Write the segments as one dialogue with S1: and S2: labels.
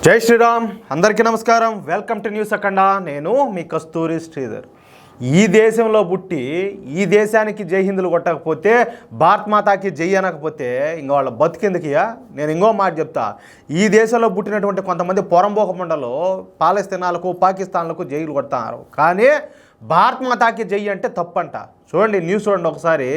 S1: జై శ్రీరామ్, అందరికీ నమస్కారం. వెల్కమ్ టు న్యూస్ అఖండ. నేను మీ కస్తూరి శ్రీధర్. ఈ దేశంలో పుట్టి ఈ దేశానికి జై హిందులు కొట్టకపోతే, భారత్ మాతాకి జై అనకపోతే ఇంకా వాళ్ళ బతికెందుకుయా? నేను ఇంకో మాట చెప్తా. ఈ దేశంలో పుట్టినటువంటి కొంతమంది పొరంబోక మండలు పాలస్తీనాలకు పాకిస్తాన్లకు జైలు కొడతారు, కానీ భారత్ మాతాకి జై అంటే తప్పంట. చూడండి, న్యూస్ చూడండి ఒకసారి.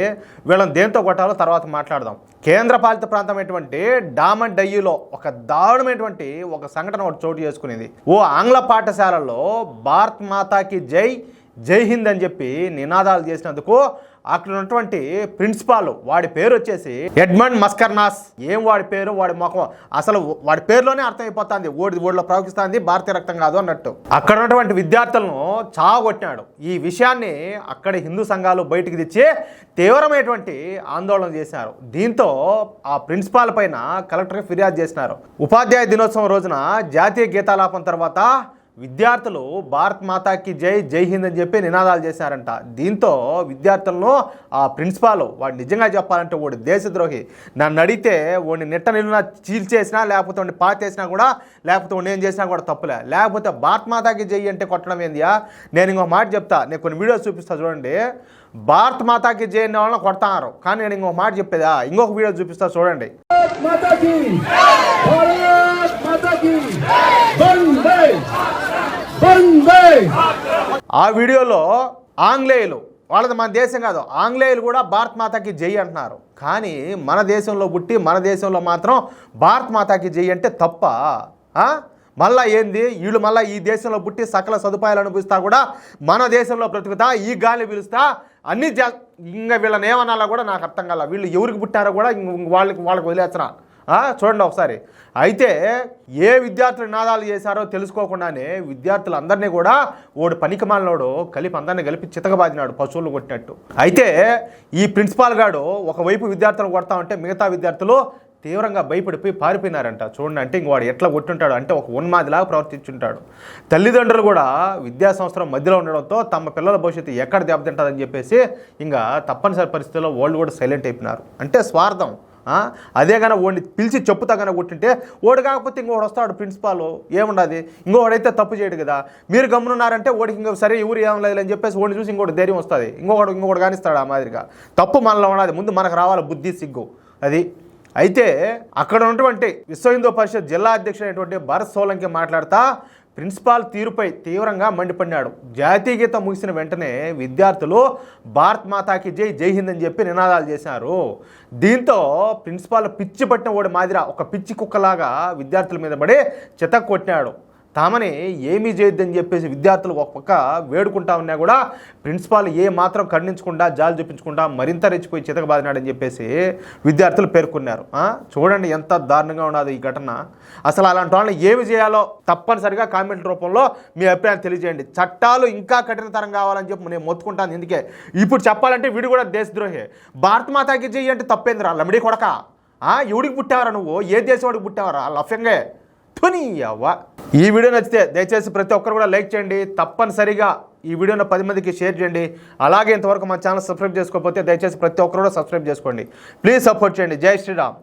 S1: వీళ్ళని దేంతో కొట్టాలో తర్వాత మాట్లాడదాం. కేంద్రపాలిత ప్రాంతమైనటువంటి డామన్ డయ్యూలో ఒక దారుణమైనటువంటి ఒక సంఘటన ఒకటి చోటు చేసుకునేది. ఓ ఆంగ్ల పాఠశాలలో భారత్ మాతాకి జై, జై హింద్ అని చెప్పి నినాదాలు చేసినందుకు అక్కడ ఉన్నటువంటి ప్రిన్సిపాల్, వాడి పేరు వచ్చేసి ఎడ్మండ్ మస్కర్నాస్. ఏం వాడి పేరు, వాడి ముఖం, అసలు వాడి పేరులోనే అర్థమైపోతుంది ఓడిలో ప్రవహిస్తుంది భారతీయ రక్తం కాదు అన్నట్టు. అక్కడ ఉన్నటువంటి విద్యార్థులను చావగొట్టినాడు. ఈ విషయాన్ని అక్కడ హిందూ సంఘాలు బయటికి తెచ్చి తీవ్రమైనటువంటి ఆందోళన చేశారు. దీంతో ఆ ప్రిన్సిపాల్ పైన కలెక్టర్కి ఫిర్యాదు చేసినారు. ఉపాధ్యాయ దినోత్సవం రోజున జాతీయ గీతాలాపన తర్వాత విద్యార్థులు భారత్ మాతాకి జై, జై హింద్ అని చెప్పి నినాదాలు చేశారంట. దీంతో విద్యార్థులను ఆ ప్రిన్సిపాల్, వాడు నిజంగా చెప్పాలంటే వాడు దేశద్రోహి. నన్ను అడిగితే వాడిని నిట్ట నిలున చీల్చేసినా, లేకపోతే వాడిని పాతేసినా కూడా, లేకపోతే వాడిని ఏం చేసినా కూడా తప్పులే. లేకపోతే భారత్ మాతాకి జై అంటే కొట్టడం ఏందియా? నేను ఇంకో మాట చెప్తా, నేను కొన్ని వీడియోస్ చూపిస్తా చూడండి. భారత్ మాతాకి జై అనే వాళ్ళని కొడతారు, కానీ నేను ఇంకొక మాట చెప్పేదా, ఇంకొక వీడియో చూపిస్తా చూడండి. ఆ వీడియోలో ఆంగ్లేయులు, వాళ్ళది మన దేశం కాదు, ఆంగ్లేయులు కూడా భారత్ మాతాకి జై అంటున్నారు. కానీ మన దేశంలో పుట్టి మన దేశంలో మాత్రం భారత్ మాతాకి జై అంటే తప్ప? మళ్ళా ఏంది వీళ్ళు, మళ్ళీ ఈ దేశంలో పుట్టి సకల సదుపాయాలు అనుభవిస్తా కూడా మన దేశంలో బ్రతుకుతా, ఈ గాలి పిలుస్తా, అన్ని ఇంకా వీళ్ళని ఏమనాలా కూడా నాకు అర్థం కాల. వీళ్ళు ఎవరికి పుట్టారో కూడా వాళ్ళకి వదిలేస్తున్నా. చూడండి ఒకసారి. అయితే ఏ విద్యార్థులు నినాదాలు చేశారో తెలుసుకోకుండానే విద్యార్థులందరినీ కూడా ఓడు పనికిమాలినోడు అందరినీ కలిపి చితకబాదినాడు, పశువులు కొట్టినట్టు. అయితే ఈ ప్రిన్సిపాల్ గాడు ఒకవైపు విద్యార్థులను కొడతా ఉంటే మిగతా విద్యార్థులు తీవ్రంగా భయపడిపోయి పారిపోయినారంట. చూడండి, అంటే ఇంక వాడు ఎట్లా కొట్టుంటాడు అంటే ఒక ఉన్మాదిలాగా ప్రవర్తించుంటాడు. తల్లిదండ్రులు కూడా విద్యా సంవత్సరం మధ్యలో ఉండడంతో తమ పిల్లల భవిష్యత్తు ఎక్కడ దెబ్బతింటుందని చెప్పేసి ఇంకా తప్పనిసరి పరిస్థితుల్లో వాళ్ళు కూడా సైలెంట్ అయిపోయినారు. అంటే స్వార్థం. అదే కానీ ఓడిని పిలిచి చెప్పుతా కానీ కొట్టింటే ఓడి కాకపోతే ఇంకోటి వస్తాడు ప్రిన్సిపాల్, ఏముండదు, ఇంకోడైతే తప్పు చేయడు కదా. మీరు గమ్మునున్నారంటే ఓడికి ఇంకో సరే ఊరు ఏం లేదు అని చెప్పేసి ఓడిని చూసి ఇంకోటి ధైర్యం వస్తుంది, ఇంకొకటి కానిస్తాడు. ఆ మాదిరిగా తప్పు మనలో ఉన్నది, ముందు మనకు రావాలి బుద్ధి, సిగ్గు అది. అయితే అక్కడ ఉన్నటువంటి విశ్వ హిందూ పరిషత్ జిల్లా అధ్యక్షుడైనటువంటి భరత్ సోలంకి మాట్లాడుతా ప్రిన్సిపాల్ తీరుపై తీవ్రంగా మండిపడినాడు. జాతీయ గీతం ముగిసిన వెంటనే విద్యార్థులు భారత్ మాతాకి జై, జై హింద్ అని చెప్పి నినాదాలు చేశారు. దీంతో ప్రిన్సిపాల్ పిచ్చి పట్టిన వాడి మాదిర ఒక పిచ్చి కుక్కలాగా విద్యార్థుల మీద పడి చితక్ కొట్టినాడు. తామని ఏమీ చేయొద్దని చెప్పేసి విద్యార్థులు ఒక పక్క వేడుకుంటా ఉన్నా కూడా ప్రిన్సిపాల్ ఏ మాత్రం ఖండించకుండా, జాలి చూపించకుండా మరింత రెచ్చిపోయి చితకబాదినాడని చెప్పేసి విద్యార్థులు పేర్కొన్నారు. చూడండి ఎంత దారుణంగా ఉన్నది ఈ ఘటన. అసలు అలాంటి వాళ్ళని ఏమి చేయాలో తప్పనిసరిగా కామెంట్ రూపంలో మీ అభిప్రాయం తెలియజేయండి. చట్టాలు ఇంకా కఠినతరం కావాలని చెప్పి నేను మొత్తుకుంటాను. ఎందుకే ఇప్పుడు చెప్పాలంటే వీడు కూడా దేశద్రోహి. భారత్ మాతాకి జై అంటే తప్పేందిరా లమిడి కొడక? ఎవడికి పుట్టావరా నువ్వు? ఏ దేశం వాడికి పుట్టావరా లఫ్యంగే? తునియవ్వ. ఈ వీడియో నచ్చితే దయచేసి ప్రతి ఒక్కరు కూడా లైక్ చేయండి. తప్పనిసరిగా ఈ వీడియోను 10 మందికి షేర్ చేయండి. అలాగే ఇంతవరకు మా ఛానల్ సబ్స్క్రైబ్ చేసుకోకపోతే దయచేసి ప్రతి ఒక్కరు కూడా సబ్స్క్రైబ్ చేసుకోండి. ప్లీజ్ సపోర్ట్ చేయండి. జై శ్రీరామ్.